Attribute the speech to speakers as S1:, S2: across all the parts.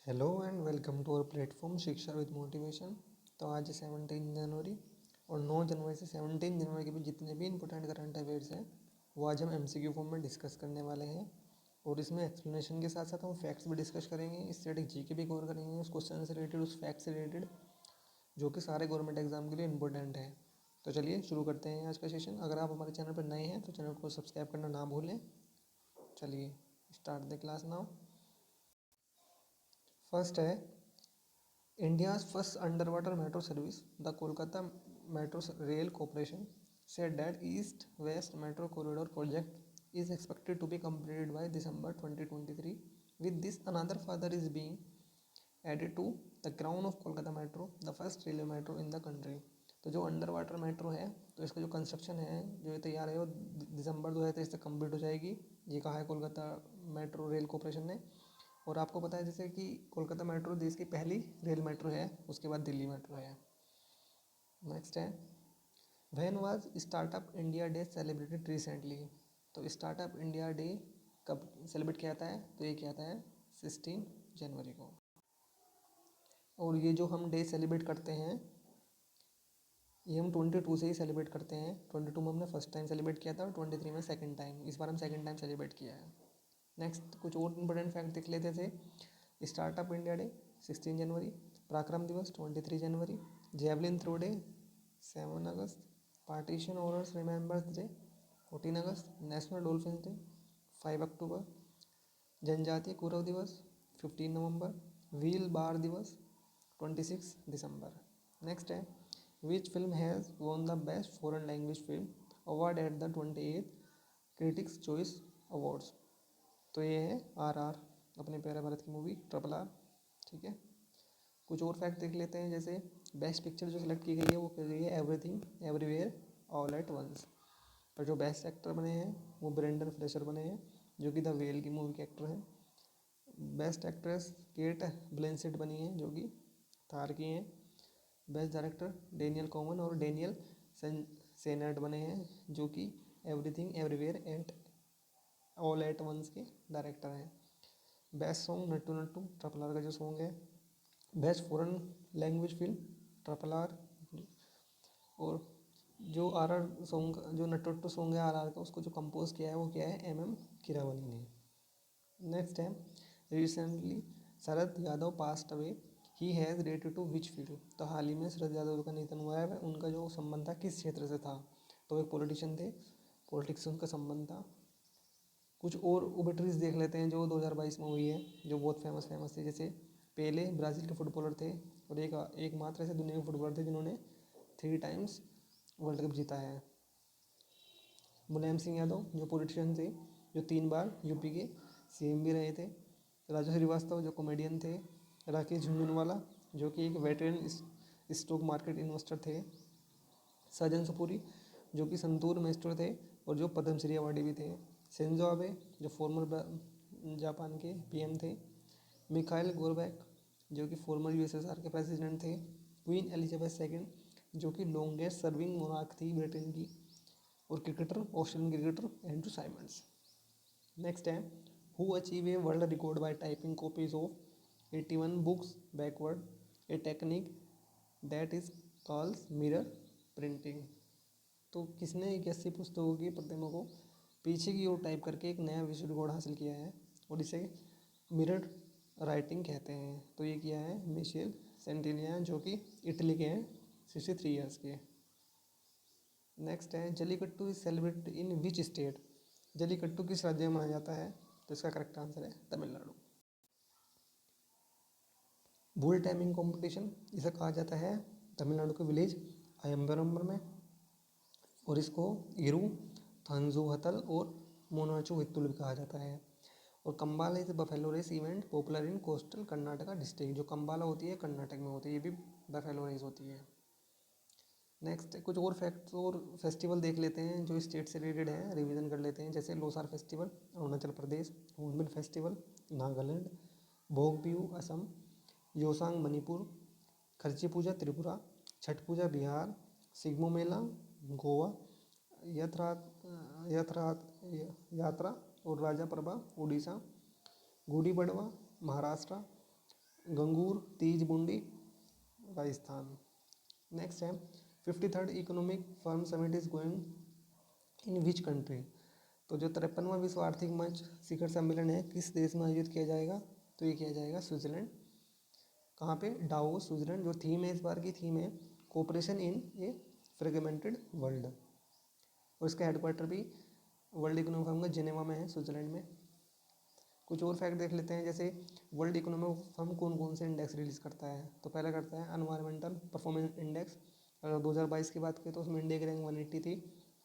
S1: Hello and welcome to our platform Shiksha with motivation. तो आज 17 जनवरी और 9 जनवरी से 17 जनवरी के बीच जितने भी इंपॉर्टेंट करंट अफेयर्स हैं वो आज हम एमसीक्यू फॉर्म में डिस्कस करने वाले हैं। और इसमें एक्सप्लेनेशन के साथ साथ हम फैक्ट्स भी डिस्कस करेंगे, स्टैटिक जीके भी कवर करेंगे, उस क्वेश्चन से रिलेटेड, उस फैक्ट से रिलेटेड जो कि सारे गवर्नमेंट एग्जाम के लिए इंपॉर्टेंट है। तो चलिए शुरू करते हैं आज का सेशन। अगर आप हमारे चैनल पर नए हैं तो चैनल को सब्सक्राइब करना ना भूलें। चलिए start the class now. First है India's first underwater metro service, the Kolkata Metro Rail Corporation, said that East-West Metro Corridor project is expected to be completed by December 2023. With this, another further is being added to the crown of Kolkata Metro, the first railway metro in the country. तो जो under water metro है, तो इसका जो construction है, जो ये तैयार है, वो दिसंबर 2023 तक कंप्लीट हो जाएगी। ये कहा है कोलकाता मेट्रो रेल कॉरपोरेशन ने। और आपको पता है जैसे कि कोलकाता मेट्रो देश की पहली रेल मेट्रो है, उसके बाद दिल्ली मेट्रो है। नेक्स्ट है when was startup India day celebrated recently. तो स्टार्टअप इंडिया डे कब सेलिब्रेट किया जाता है? तो ये किया जाता है 16 जनवरी को। और ये जो हम डे सेलिब्रेट करते हैं ये हम 22 से ही सेलिब्रेट करते हैं। 22 में हमने फर्स्ट टाइम सेलिब्रेट किया था और 23 में सेकंड टाइम, इस बार हम सेकंड टाइम सेलिब्रेट किया है। नेक्स्ट कुछ और इंपॉर्टेंट फैक्ट देख लेते थे। स्टार्टअप इंडिया डे 16 जनवरी, पराक्रम दिवस 23 जनवरी, जेवलिन थ्रो डे 7 अगस्त, पार्टीशन ऑनर्स रिमेंबर्स डे 14 अगस्त, नेशनल डॉल्फिन डे 5 अक्टूबर, जनजातीय गौरव दिवस 15 नवंबर, व्हील बार दिवस 26 दिसंबर। नेक्स्ट है which film has won the best foreign language film award at the 28th critics choice awards. तो ये है RR, अपने प्यारे भारत की मूवी RRR। ठीक है, कुछ और फैक्ट देख लेते हैं। जैसे बेस्ट पिक्चर जो सिलेक्ट की गई है वो की गई है everything everywhere all at once. पर जो बेस्ट एक्टर बने हैं वो ब्रेंडन फ्लेशर बने हैं, जो कि द वेल की मूवी के एक्टर हैं। बेस्ट एक्ट्रेस केट ब्लेंसिट बनी है, जो कि थार की हैं। बेस्ट डायरेक्टर डेनियल कॉमन और डेनियल सेनेट बने हैं, जो कि everything everywhere at all at once के डायरेक्टर हैं। Best song Naatu Naatu RRR का जो सॉन्ग है। Best foreign language film RRR। और जो आरआर सॉन्ग, जो नट्टू नट्टू सॉन्ग है RRR का, उसको जो कंपोज किया है वो क्या है MM कीरावानी ने। नेक्स्ट है recently Sharad Yadav passed away, he has related to which field. तो हाल ही में शरद यादव का निधन हुआ है, उनका जो संबंध था किस क्षेत्र से था? तो एक पॉलिटिशियन थे, पॉलिटिक्स से उनका संबंध था। कुछ और ओबेटरीज देख लेते हैं जो 2022 में हुई है, जो बहुत फेमस थी। जैसे पेले ब्राज़ील के फुटबॉलर थे और एक मात्र ऐसे दुनिया के फुटबॉलर थे जिन्होंने 3 टाइम्स वर्ल्ड कप जीता है। मुलायम सिंह यादव जो पॉलिटिशियन थे, जो 3 बार यूपी के CM भी रहे थे। राजू श्रीवास्तव जो कॉमेडियन थे। राकेश झुनझुनवाला जो कि एक वेटरन स्टॉक मार्केट इन्वेस्टर थे। साजन सुपुरी जो कि संतूर मेस्टर थे और जो पद्मश्री अवार्डी भी थे। शिंजो आबे जो फॉर्मर जापान के PM थे। मिखाइल गोरबैक जो कि फॉर्मर USSR के प्रेसिडेंट थे। क्वीन एलिजाबेथ II जो कि लॉन्गेस्ट सर्विंग मोनार्क थी ब्रिटेन की। और cricketer Australian cricketer Andrew Symonds. Next है who achieve a world record by typing copies of 81 books backward, a technique that is calls mirror printing. तो किसने 81 पुस्तकों की प्रतिमा को पीछे की ओर टाइप करके एक नया विश्व रिकॉर्ड हासिल किया है और इसे मिरर राइटिंग कहते हैं? तो ये किया है मिशेल सेंटिलिया जो कि इटली के हैं, 63 ईयर्स के। नेक्स्ट है Jallikattu is celebrated in which state. Jallikattu किस राज्य में मनाया जाता है? तो इसका करेक्ट आंसर है तमिलनाडु। बुल टाइमिंग कंपटीशन इसे कहा जाता है तमिलनाडु के विलेज अयम्बरम्बर में, और इसको इरू थंजुहतल और मोनाचू हित्तुल भी कहा जाता है। और Kambala is buffalo race event popular in coastal Karnataka district. जो कंबाला होती है कर्नाटक में होती है, ये भी बफेलो रेस होती है। नेक्स्ट कुछ और फैक्ट्स और फेस्टिवल देख लेते हैं जो स्टेट से रिलेटेड है, रिवीजन कर लेते हैं। जैसे Losar festival Arunachal Pradesh, hornbill festival Nagaland, भोग बिहू असम, योसांग मणिपुर, खर्ची पूजा त्रिपुरा, छठ पूजा बिहार, सिग्मो मेला गोवा, यथरा यात्रा और राजा प्रभा उड़ीसा, गुड़ी पड़वा महाराष्ट्र, गंगूर, तीज, बुंडी, राजस्थान। नेक्स्ट है 53rd economic firm summit is going in which country. तो जो 53वां विश्व आर्थिक मंच शिखर सम्मेलन है किस देश में आयोजित किया जाएगा, तो ये किया जाएगा स्विट्जरलैंड। कहाँ पे, डावोस स्विट्जरलैंड। जो थीम है, इस बार की थीम है cooperation in a fragmented world, और इसका हेडक्वार्टर भी वर्ल्ड इकोनॉमिक फोरम का जिनेवा में है, स्विट्जरलैंड में। कुछ और फैक्ट देख लेते हैं, जैसे वर्ल्ड इकोनॉमिक फोरम कौन कौन से इंडेक्स रिलीज करता है। तो पहला करता है एनवायरमेंटल परफॉर्मेंस इंडेक्स। अगर 2022 की बात करें तो उसमें इंडिया की रैंक 180 थी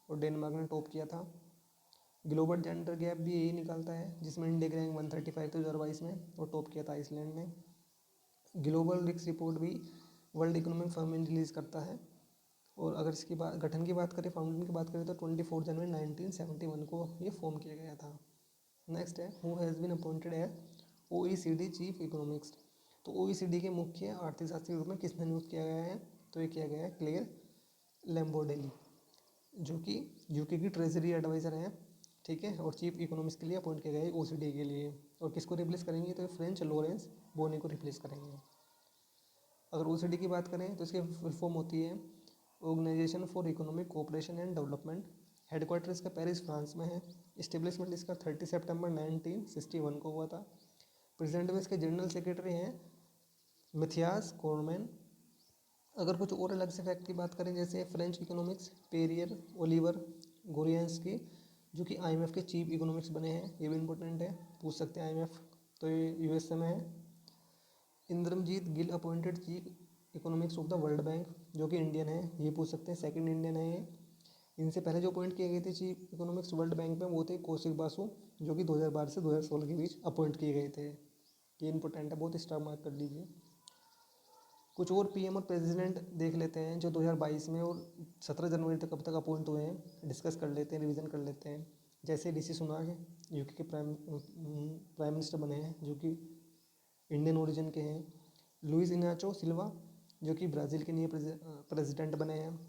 S1: और डेनमार्क ने टॉप किया था। ग्लोबल जेंडर गैप भी यही निकालता है, जिसमें इंडिया की रैंक 135 थी 2022 में और टॉप किया था आइसलैंड ने। ग्लोबल रिस्क रिपोर्ट भी वर्ल्ड इकोनॉमिक फोरम रिलीज करता है। और अगर इसकी बात गठन की बात करें, फाउंडेशन की बात करें, तो 24 जनवरी 1971 को ये फॉर्म किया गया था। नेक्स्ट है who has been appointed as OECD chief economics. तो OECD के मुख्य आर्थिक शास्त्री के रूप में किसने नियुक्त किया गया है, तो ये किया गया है क्लेयर लैम्बोर्डेली, जो कि यूके की ट्रेजरी एडवाइज़र हैं, ठीक है, और चीफ इकोनॉमिक्स के लिए अपॉइंट किया गया है OECD के लिए। और किसको रिप्लेस करेंगे, तो फ्रेंच लॉरेंस बोनी को रिप्लेस करेंगे। अगर OECD की बात करें तो इसकी फुल फॉर्म होती है organisation for economic cooperation and development. Headquarter इसका पेरिस फ्रांस में है। इस्टेब्लिशमेंट इसका 30 सितंबर 1961 को हुआ था। प्रेसिडेंट में इसके जनरल सेक्रेटरी हैं मिथियास कोरमैन। अगर कुछ और अलग से फैक्ट की बात करें, जैसे फ्रेंच इकोनॉमिक्स पेरियर ओलिवर गोरियंस्की, जो कि IMF के चीफ इकोनॉमिक्स बने हैं, ये भी इंपॉर्टेंट है, पूछ सकते हैं IMF, तो ये USA में है। Indermit Gill appointed chief economics of the world bank, जो कि इंडियन है, ये पूछ सकते हैं, सेकंड इंडियन है ये। इनसे पहले जो अपॉइंट किए गए थे चीफ इकोनॉमिक्स वर्ल्ड बैंक में, वो थे कौशिक बासु, जो कि 2012 से 2016 के बीच अपॉइंट किए गए थे। ये इंपॉर्टेंट है, बहुत स्टार मार्क कर लीजिए। कुछ और PM और प्रेसिडेंट देख लेते हैं जो 2022 में और 17 जनवरी तक कब तक अपॉइंट हुए हैं, डिस्कस कर लेते हैं, रिवीजन कर लेते हैं। जैसे ऋषि सुनाक है, UK के प्राइम मिनिस्टर बने हैं, जो कि इंडियन ओरिजिन के हैं। लुइस इनाचो सिल्वा, जो कि ब्राज़ील के लिए प्रेसिडेंट बने हैं।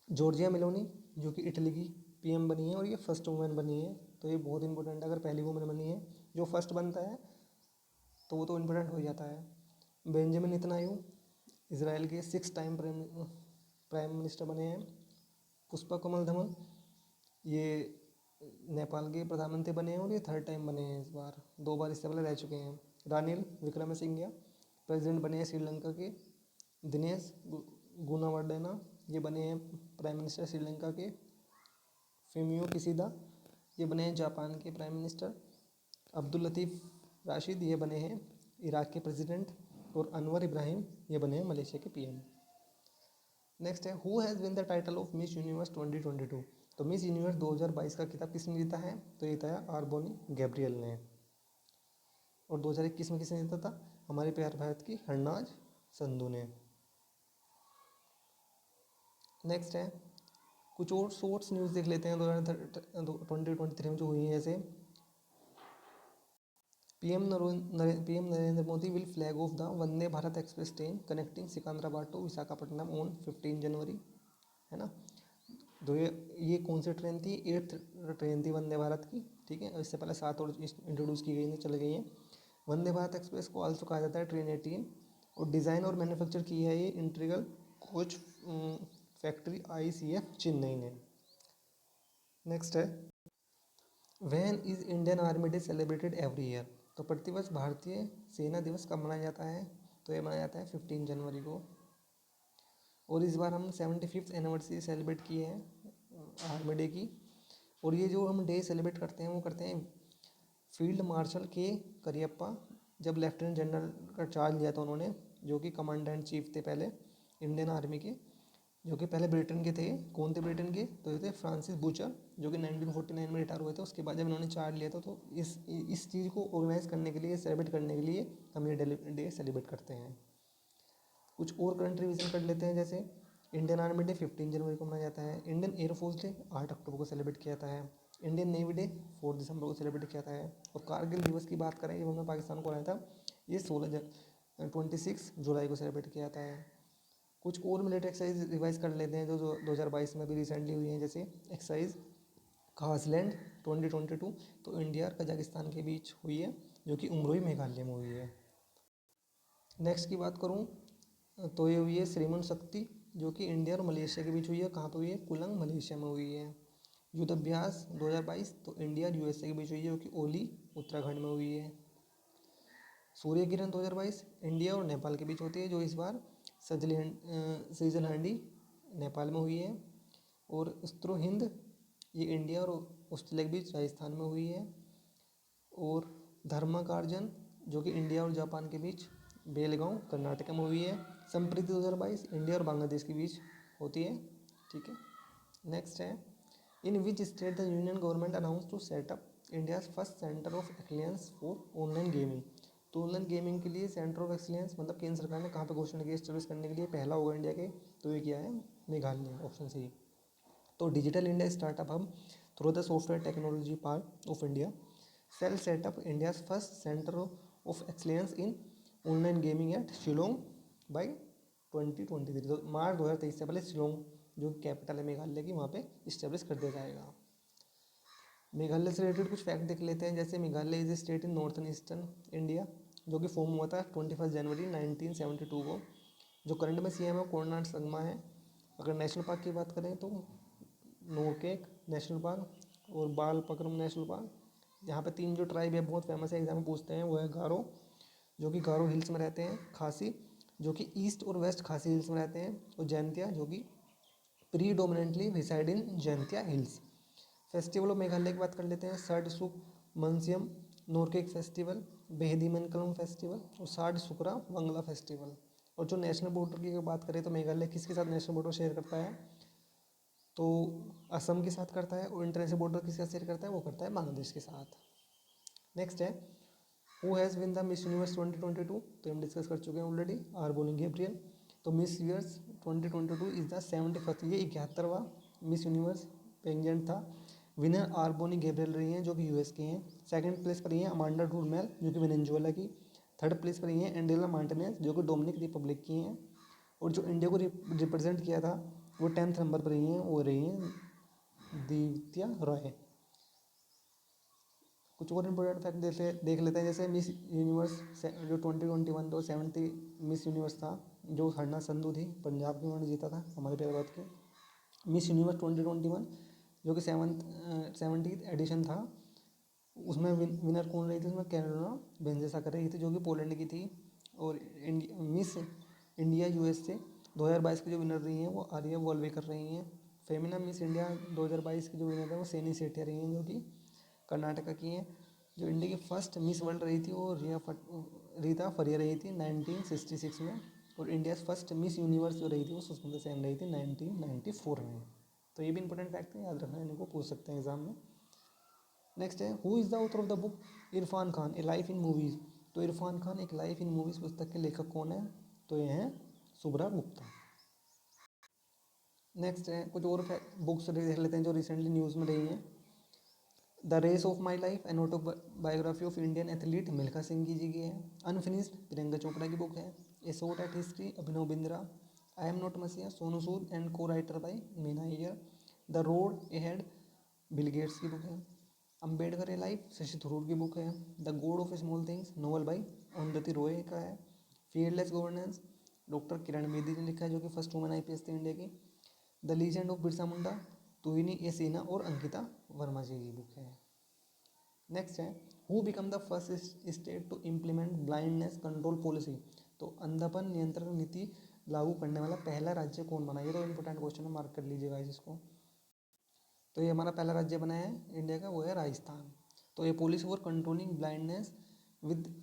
S1: जॉर्जिया मेलोनी, जो कि इटली की PM बनी है और ये फर्स्ट वुमेन बनी है, तो ये बहुत इंपॉर्टेंट है। अगर पहली वुमेन बनी है, जो फर्स्ट बनता है तो वो तो इम्पोर्टेंट हो जाता है। बेंजामिन नेतन्याहू इसराइल के 6 टाइम प्राइम मिनिस्टर बने हैं। पुष्पा कमल दमन, ये नेपाल के प्रधानमंत्री बने हैं और ये 3rd टाइम बने हैं, इस बार 2 बार इससे पहले रह चुके हैं। रानिल विक्रमसिंघे प्रेसिडेंट बने हैं श्रीलंका के। दिनेश गुनावर्डेना, ये बने हैं प्राइम मिनिस्टर श्रीलंका के। फिमियो किसीदा, ये बने हैं जापान के प्राइम मिनिस्टर। अब्दुल लतीफ़ राशिद, ये बने हैं इराक के प्रेसिडेंट। और अनवर इब्राहिम, ये बने हैं मलेशिया के PM। नेक्स्ट है who has win the title of miss universe 2022। तो मिस यूनिवर्स 2022 का खिताब किसने जीता है, तो ये था आर्बोनी गैब्रियल ने। और 2021 में किसने जीता था, हमारे प्यारे भारत की हरनाज संधू ने। नेक्स्ट है कुछ और शॉर्ट्स न्यूज़ देख लेते हैं 2023 में जो हुई है। जैसे PM Narendra Modi will flag off the Vande Bharat express train connecting Secunderabad to Visakhapatnam on 15 January, है ना। तो ये कौन सी ट्रेन थी, 8th ट्रेन थी वंदे भारत की, ठीक है। इससे पहले 7 और इंट्रोड्यूस की गई, चल गई हैं। वंदे भारत एक्सप्रेस को आल्सो कहा जाता है ट्रेन 18, और डिज़ाइन और मैन्युफैक्चर की है ये integral coach factory ICF Chennai ने। नेक्स्ट है when is Indian army day celebrated every year. तो प्रतिवर्ष भारतीय सेना दिवस कब मनाया जाता है, तो ये मनाया जाता है 15 जनवरी को। और इस बार हम 75th एनिवर्सरी सेलिब्रेट किए हैं आर्मी डे की। और ये जो हम डे सेलिब्रेट करते हैं वो करते हैं फील्ड मार्शल के करियप्पा, जब लेफ्टिनेंट जनरल का चार्ज लिया था उन्होंने, जो कि कमांडेंट चीफ थे पहले इंडियन आर्मी के, जो कि पहले ब्रिटेन के थे। कौन थे ब्रिटेन के, तो ये थे फ्रांसिस बूचर, जो कि 1949 में रिटायर हुए थे। उसके बाद जब इन्होंने चार्ज लिया था, तो इस चीज़ को ऑर्गेनाइज करने के लिए, सेलिब्रेट करने के लिए हम ये डे सेलिब्रेट करते हैं। कुछ और करंट रिवीजन कर लेते हैं, जैसे इंडियन आर्मी डे 15 जनवरी को मनाया जाता है। इंडियन एयरफोर्स डे 8 अक्टूबर को सेलिब्रेट किया जाता है। इंडियन नेवी डे 4 दिसंबर को सेलिब्रेट किया जाता है। और कारगिल दिवस की बात करें, जब हमने पाकिस्तान को हराया था, ये 26 जुलाई को सेलिब्रेट किया जाता है। कुछ और मिलिट्री एक्सरसाइज रिवाइज कर लेते हैं जो 2022 में भी रिसेंटली हुई हैं, जैसे एक्सरसाइज खासलैंड 2022, तो इंडिया और कजाकिस्तान के बीच हुई है, जो कि उमरोई मेघालय में हुई है। नेक्स्ट की बात करूँ तो ये हुई है श्रीमन शक्ति, जो कि इंडिया और मलेशिया के बीच हुई है। कहाँ पे हुई है? कुलंग मलेशिया में हुई है। युद्ध अभ्यास 2022 तो इंडिया और यूएसए के बीच हुई है, जो कि ओली उत्तराखंड में हुई है। सूर्य किरण 2022 इंडिया और नेपाल के बीच होती है, जो इस बार स्विट्जरलैंडी नेपाल में हुई है। और अस्त्रो हिंद ये इंडिया और ऑस्ट्रेलिया के बीच राजस्थान में हुई है। और धर्माकार्जन जो कि इंडिया और जापान के बीच बेलगांव कर्नाटक में हुई है। संप्रीति 2022 इंडिया और बांग्लादेश के बीच होती है। ठीक है, नेक्स्ट है in which state the union government announce to set up India's first centre of excellence for online gaming. तो ऑनलाइन गेमिंग के लिए सेंटर ऑफ एक्सलेंस मतलब केंद्र सरकार ने कहाँ पे घोषणा की स्टेब्लिश करने के लिए? पहला होगा इंडिया के, तो ये क्या है? Meghalaya, option C. तो digital India startup hub through the software technology park of India cell setup India's first centre of excellence in online gaming at Shillong by 2023। तो मार्च 2023 से पहले शिलोंग जो कैपिटल है मेघालय की, वहाँ पे इस्टेब्लिश कर दिया जाएगा। मेघालय से रिलेटेड कुछ फैक्ट देख लेते हैं। जैसे Meghalaya is a state in northern eastern India, जो कि फॉर्म हुआ था 21 जनवरी 1972 को। जो करंट में सीएम है कोरनाड संगमा है। अगर नेशनल पार्क की बात करें तो नोरकेक नेशनल पार्क और बाल पक्रम नेशनल पार्क। यहाँ पे 3 जो ट्राइब है बहुत फेमस है, एग्जाम में पूछते हैं, वो है गारो, जो कि गारो हिल्स में रहते हैं, खासी जो कि ईस्ट और वेस्ट खासी हिल्स में रहते हैं, और जैंतिया जो कि predominantly reside in Jaintia hills. Festival of Meghalaya की बात कर लेते हैं। सर्ड सुक मनसियम नोरकेक फेस्टिवल, बेहदी मनकलम फेस्टिवल और सार्ड सुकरा वंगला फेस्टिवल। और जो नेशनल बॉर्डर की अगर बात करें तो मेघालय किसके साथ नेशनल बॉर्डर शेयर करता है? तो असम के साथ करता है। और इंटरनेशनल बॉर्डर किसके साथ शेयर करता है? वो करता है बांग्लादेश के साथ। नेक्स्ट है who has win the miss universe 2022, तो हम डिस्कस कर चुके हैं ऑलरेडी, आरबोनी गैब्रियल। तो miss universe 2022 is the 71st, ये 71वां मिस यूनिवर्स पेंजेंट था। विनर आरबोनी गैब्रियल रही हैं, जो कि यूएस के हैं। सेकंड प्लेस पर रही हैं अमांडा टूरमेल, जो कि वेनेजुएला की। थर्ड प्लेस पर रही हैं एंडेला मार्टिनेज, जो कि डोमिनिक रिपब्लिक की हैं। और जो इंडिया को रिप्रेजेंट किया था वो 10th नंबर पर रही हैं, वो रही हैं दित्या रॉय। कुछ और इंपॉर्टेंट फैक्ट देख लेते हैं। जैसे मिस यूनिवर्स जो 2021 तो 70 मिस यूनिवर्स था, जो हरना संधू थी, पंजाब की, उन्होंने जीता था हमारे पैराबाद के। मिस यूनिवर्स 2021 जो कि 70th एडिशन था, उसमें विनर कौन रही थी? उसमें कैरोलिना बेंजेसा कर रही थी, जो कि पोलैंड की थी। और मिस इंडिया यूएसए 2022 की जो विनर रही हैं वो आर्या वॉल्वेकर रही हैं। फेमिना मिस इंडिया 2022 की जो विनर है वो सेनी सेठिया रही हैं, जो कि कर्नाटका की हैं। जो इंडिया की फर्स्ट मिस वर्ल्ड रही थी वो रीता फरिया रही थी 1966 में। और इंडिया फर्स्ट मिस यूनिवर्स जो रही थी वो सुष्मिता सेन रही थी 1994 में। तो ये भी इंपॉर्टेंट फैक्ट है, याद रखना, इनको पूछ सकते हैं एग्जाम में। नेक्स्ट है who is the author of the book Irfan Khan A life in movies. तो इरफान खान एक लाइफ इन मूवीज़ पुस्तक के लेखक कौन है? तो ये हैं शुभ्रा गुप्ता। नेक्स्ट है कुछ और बुक्स देख लेते हैं जो रिसेंटली न्यूज़ में रही हैं। The race of my life an autobiography of Indian athlete Milkha Singh ji की है। अनफिनिश्ड प्रियंका चोपड़ा की बुक है। A shot at history Abhinav Bindra. I am not messiah Sonu Sood and co writer by Meena Iyer. The road ahead Bill Gates की book है। Ambedkar a life Shashi Tharoor की book है। The god of small things novel by Arundhati Roy का है। Fearless governance doctor Kiran Bedi ने लिखा है, जो कि फर्स्ट वुमेन आईपीएस थी इंडिया की। The legend of Birsa Munda Tuhin A Sinha और अंकिता वर्मा जी की बुक है। नेक्स्ट है who become the first state to implement blindness control policy. तो अंधापन नियंत्रण नीति लागू करने वाला पहला राज्य कौन बना? ये तो इंपॉर्टेंट क्वेश्चन है, मार्क कर लीजिएगा इसको। तो ये हमारा पहला राज्य बना है इंडिया का, वो है राजस्थान। तो ये policy for controlling blindness with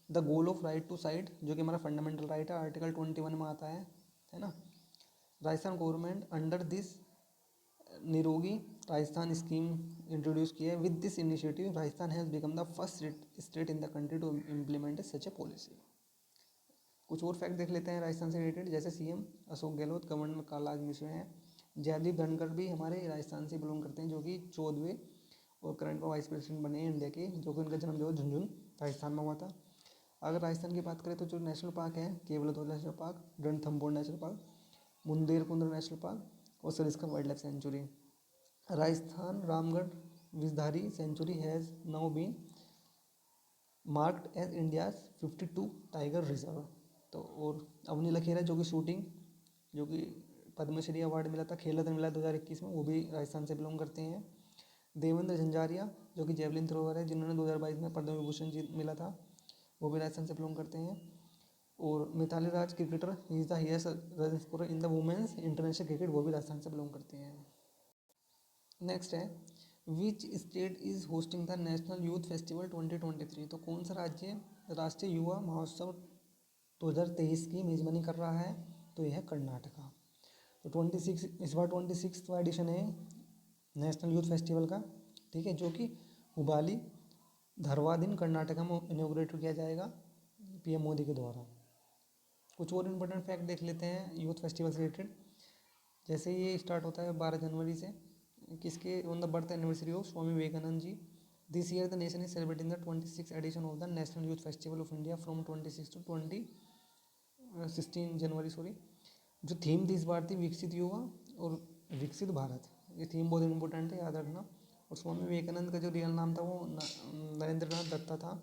S1: the goal of right to sight, जो कि हमारा फंडामेंटल राइट है, आर्टिकल 21 में आता है ना। राजस्थान गवर्नमेंट अंडर दिस निरोगी राजस्थान स्कीम इंट्रोड्यूस की है। With this initiative Rajasthan has become the first state in the country to implement such a policy. कुछ और फैक्ट देख लेते हैं राजस्थान से रिलेटेड। जैसे सीएम अशोक गहलोत, गवर्नर कालाज मिश्र हैं। जयदीप धनखड़ भी हमारे राजस्थान से बिलोंग करते हैं, जो कि 14वें और करंट में वाइस प्रेसिडेंट बने हैं इंडिया के, जो कि उनका जन्म जो झुंझुनू राजस्थान में हुआ था। अगर राजस्थान की बात करें तो जो नेशनल पार्क है केवल 2 national park, Ranthambore national park, मुंदेर कुंद्र नेशनल पार्क और Sariska wildlife sanctuary. Rajasthan Ramgarh Vishdhari sanctuary has now been marked as India's 52 tiger reserve. तो और अवनी लखेरा जो कि शूटिंग, जो कि पद्मश्री अवार्ड मिला था, खेल रत्न मिला 2021 में, वो भी राजस्थान से बिलोंग करते हैं। देवेंद्र झंझारिया जो कि जेवलिन थ्रोवर है, जिन्होंने 2022 में पद्म विभूषण जीत मिला था, वो भी राजस्थान से बिलोंग करते हैं। और Mithali Raj cricketer, he is the highest run scorer in the women's international cricket, वो भी राजस्थान से बिलोंग करती हैं। नेक्स्ट है which state is hosting the national youth festival 2023। तो कौन सा राज्य राष्ट्रीय युवा महोत्सव 2023 की मेज़बानी कर रहा है, तो यह है कर्नाटका। तो 26 इस बार 26वां एडिशन है नेशनल यूथ फेस्टिवल का, ठीक है, जो कि हुबाली धरवादिन कर्नाटका में इनॉग्रेट किया जाएगा पीएम मोदी के द्वारा। कुछ और इम्पोर्टेंट फैक्ट देख लेते हैं यूथ फेस्टिवल से रिलेटेड। जैसे ये स्टार्ट होता है 12 जनवरी से, किसके on the birth anniversary of Swami Vivekananda ji. This year the nation is celebrating the 26 edition of the national youth festival of India from 26 to 16 January sorry. जो थीम थी इस बार थी विकसित युवा और विकसित भारत। ये थीम बहुत इंपॉर्टेंट है, याद रखना। और स्वामी विवेकानंद का जो रियल नाम था वो नरेंद्र नाथ दत्ता था।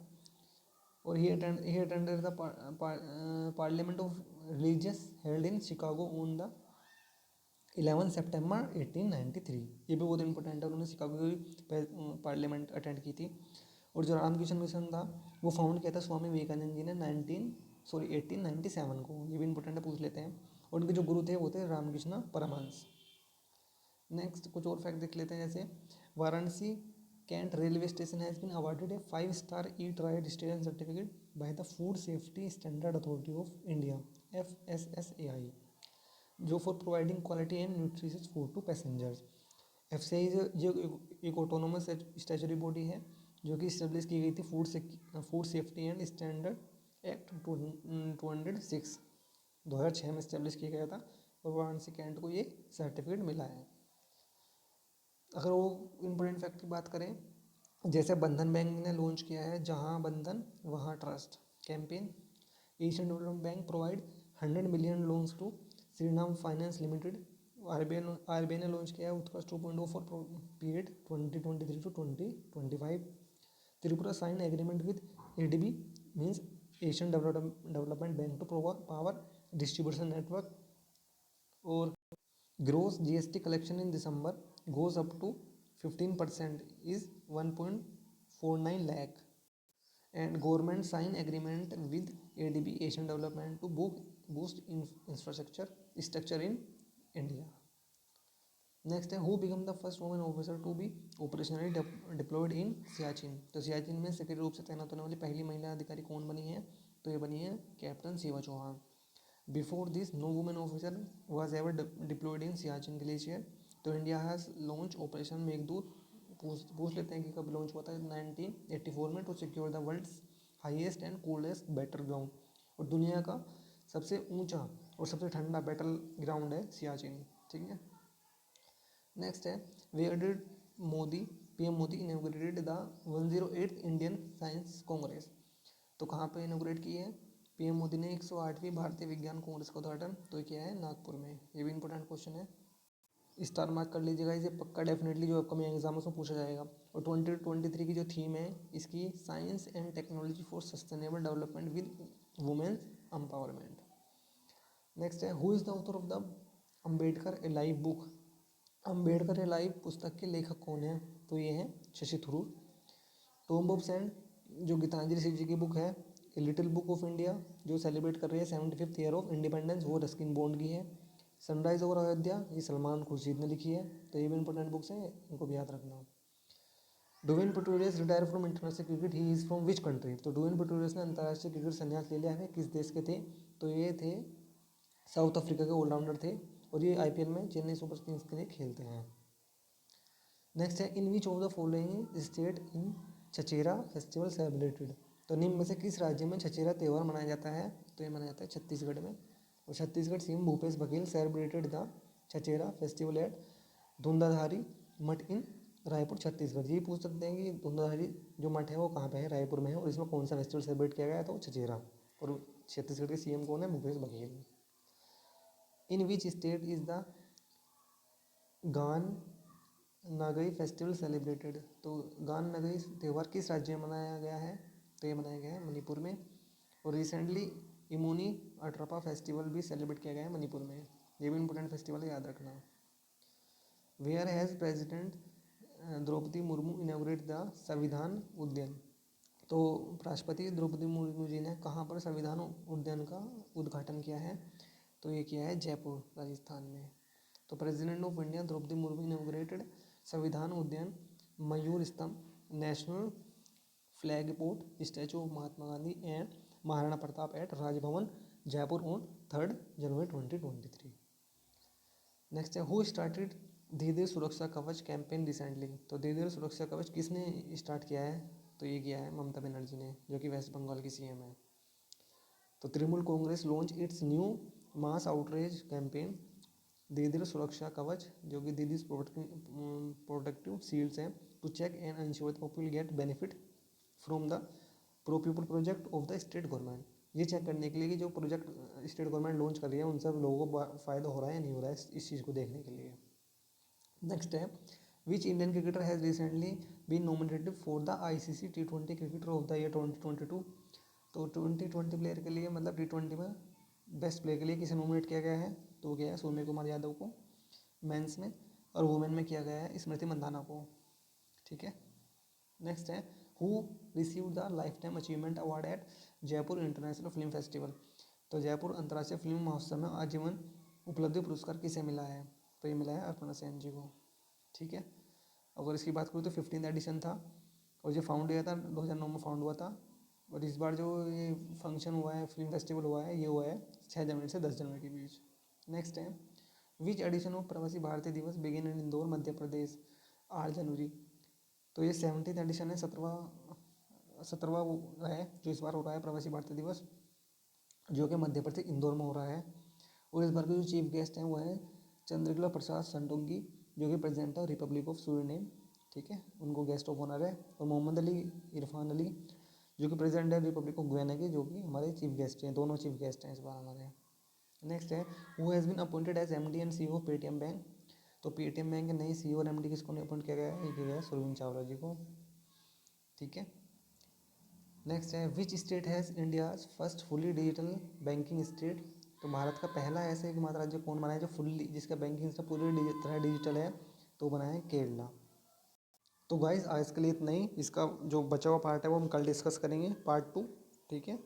S1: और he attended the parliament of religious held in Chicago on the 11 सितंबर 1893। ये भी बहुत इंपॉर्टेंट है, उन्होंने शिकागो की पार्लियामेंट अटेंड की थी। और जो रामकृष्ण मिशन था वो फाउंड किया था स्वामी विवेकानंद जी ने 1897 को। ये भी इंपॉर्टेंट है, पूछ लेते हैं। और उनके जो गुरु थे वो थे रामकृष्ण परमहंस। नेक्स्ट कुछ और फैक्ट देख लेते हैं। जैसे Varanasi cantt railway station has been awarded a five star eat right station certificate by the food safety standard authority of India FSSAI, जो for providing quality and nutritious food to passengers. FCI जो एक autonomous statutory body है जो कि establish की गई थी food safety and standard act 206 2006 में इस्टेब्लिश किया गया था। और वाराणसी कैंट को ये सर्टिफिकेट मिला है। अगर वो इम्पोर्टेंट फैक्ट की बात करें, जैसे बंधन बैंक ने लॉन्च किया है जहाँ बंधन वहाँ trust campaign. Asian development bank provide 100 million loans to Shriram finance limited. RBI ने लॉन्च किया है Utkarsh 2.0 for period 2023 to 2025। Tripura sign agreement with ADB means Asian development bank to power distribution network. और gross GST collection in December goes up to 15% is 1.49 lakh. And government sign agreement with ADB Asian Development to boost infrastructure structure in India. Next है who become the first women officer to be operationally deployed in Siachen. तो सियाचिन में सक्रिय रूप से तैनात होने वाली पहली महिला अधिकारी कौन बनी है, तो ये बनी है captain Shiva Chauhan. Before this no women officer was ever deployed in Siachen glacier. तो India has launch operation Meghdoot, पूछ लेते हैं कि कब लॉन्च हुआ था, 1984 में, to secure the world's highest and coldest battle ground. और दुनिया का सबसे ऊंचा और सबसे ठंडा बैटल ग्राउंड है सियाचिन, ठीक है। नेक्स्ट है where did Modi PM Modi inaugurated the 108th Indian science congress. तो कहाँ पे इनोग्रेट की है PM मोदी ने 108वीं भारतीय विज्ञान कांग्रेस का उद्घाटन तो किया है नागपुर में। ये भी इंपॉर्टेंट क्वेश्चन है, स्टार मार्क कर लीजिएगा, इसे पक्का डेफिनेटली जो अपकमिंग एग्जाम्स में पूछा जाएगा। और 2023 की जो थीम है इसकी science and technology for sustainable development with women's empowerment. Next है who is the author of the Ambedkar a live book. Ambedkar a live पुस्तक के लेखक कौन है, तो ये हैं Shashi Tharoor. Tomb of sand जो गीतांजलि शिव जी की बुक है। A little book of India जो सेलिब्रेट कर रही है 75th ईयर ऑफ इंडिपेंडेंस, वो रस्किन बॉन्ड की है। सनराइज ओवर अयोध्या ये सलमान खुर्शीद ने लिखी है। तो ये भी इंपॉर्टेंट बुक्स हैं, इनको भी याद रखना। Dwaine Pretorius retire from international cricket, he is from which country. तो डुवेन पेट्रोरियस ने अंतर्राष्ट्रीय क्रिकेट संन्यास ले लिया है, किस देश के थे, तो ये थे साउथ अफ्रीका के ऑलराउंडर थे। और ये IPL में चेन्नई सुपर किंग्स के लिए खेलते हैं। नेक्स्ट है in which of the following state in Chherchhera festival celebrated. तो निम्न में से किस राज्य में छचेरा त्यौहार मनाया जाता है, तो ये मनाया जाता है छत्तीसगढ़ में। और Chhattisgarh CM Bhupesh Baghel celebrated the Chherchhera festival at Dudhadhari Math in Raipur Chhattisgarh. ये पूछ सकते हैं कि धुंधाधारी जो मठ है वो कहाँ पे है, रायपुर में है, और इसमें कौन सा फेस्टिवल सेलिब्रेट किया गया है, तो छचेरा। और छत्तीसगढ़ के CM कौन है, भूपेश बघेल। इन विच स्टेट इज द गान नागई फेस्टिवल सेलिब्रेटेड। तो गान नागई त्यौहार किस राज्य में मनाया गया है, तो ये मनाया गया है मणिपुर में। और रिसेंटली इमोनी अट्रपा फेस्टिवल भी सेलिब्रेट किया गया है मणिपुर में, ये भी इंपॉर्टेंट फेस्टिवल है, याद रखना। Where has president Droupadi Murmu inaugurate the Samvidhan Udyan. तो राष्ट्रपति द्रौपदी मुर्मू जी ने कहाँ पर संविधान उद्यान का उद्घाटन किया है, तो ये किया है जयपुर राजस्थान में। तो president of India Droupadi Murmu inaugurated Samvidhan Udyan, Mayur Stambh, national flag port, statue of Mahatma Gandhi and Maharana Pratap at Rajbhavan Jaipur on 3 January 2023। Next है हु स्टार्टेड धीरे सुरक्षा कवच कैंपेन रिसेंटली। तो धीरे सुरक्षा कवच किसने स्टार्ट किया है, तो ये किया है ममता बनर्जी ने, जो कि वेस्ट बंगाल की सीएम है। तो Trinamool Congress launch its new mass outreach campaign Didi Suraksha Kavach, जो कि दीदी प्रोटेक्टिव शील्ड्स हैं, to check and ensure the people get benefit from the pro people project of the state government. ये चेक करने के लिए कि जो प्रोजेक्ट स्टेट गवर्नमेंट लॉन्च कर रही है उन सब लोगों को फ़ायदा हो रहा है या नहीं हो रहा है, इस चीज़ को देखने के लिए। नेक्स्ट है which Indian cricketer has recently been nominated for the ICC T20 cricketer of the year 2022। तो 2020 प्लेयर के लिए, मतलब T20 में बेस्ट प्लेयर के लिए किसे नॉमिनेट किया गया है, तो गया है सूर्य कुमार यादव को मेंस में, और वुमेन में किया गया है स्मृति मंदाना को। ठीक है। नेक्स्ट है who receive the life time achievement award eight Jaipur international film festival. तो जयपुर अंतर्राष्ट्रीय फिल्म महोत्सव में आजीवन उपलब्धि पुरस्कार किसे मिला है, तो ये मिला है अर्पणा सेन जी को। ठीक है। अगर इसकी बात करूँ तो 15th एडिशन था, और जो फाउंड किया था 2009 में फाउंड हुआ था, और इस बार जो ये फंक्शन हुआ है, फिल्म फेस्टिवल हुआ है, ये हुआ है 6 जनवरी से 10 जनवरी के बीच। नेक्स्ट है विच एडिशन ऑफ प्रवासी भारतीय दिवस बिगिन इन इंदौर मध्य प्रदेश 8 जनवरी। तो ये 17th एडिशन है, 17वां है जो इस बार हो रहा है प्रवासी भारतीय दिवस, जो कि मध्य प्रदेश इंदौर में हो रहा है। और इस बार के जो चीफ गेस्ट हैं वो है चंद्रकला प्रसाद संतोंगी, जो कि president of Republic of Suriname. ठीक है, उनको गेस्ट ऑफ ऑनर है। और मोहम्मद अली इरफान अली, जो कि प्रेसिडेंट है रिपब्लिक ऑफ गुयाना के, जो कि हमारे चीफ गेस्ट हैं, दोनों चीफ गेस्ट हैं इस बार हमारे। नेक्स्ट है who has been appointed as MD and CEO of Paytm bank. तो पेटीएम बैंक के नए CEO और MD किसको अपॉइंट किया गया है, ये किया गया है सुरवीन चावला जी को। ठीक है। नेक्स्ट है which state has India's first fully digital banking state. तो भारत का पहला ऐसे एकमात्र राज्य कौन बना है जो फुल्ली, जिसका बैंकिंग सिस्टम पूरी तरह डिजिटल है, तो बना है केरला। तो गाइस आज के लिए इतना ही, इसका जो बचा हुआ पार्ट है वो हम कल डिस्कस करेंगे, पार्ट 2। ठीक है।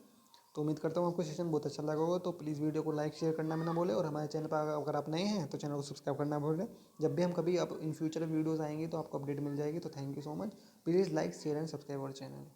S1: तो उम्मीद करता हूँ आपको सेशन बहुत अच्छा लगा होगा। तो प्लीज़ वीडियो को लाइक शेयर करना ना भूलें, और हमारे चैनल पर अगर आप नए हैं तो चैनल को सब्सक्राइब करना भूलें। जब भी हम कभी अब इन फ्यूचर वीडियोज़ आएंगे तो आपको अपडेट मिल जाएगी। तो thank you so much. Please like share and subscribe our channel.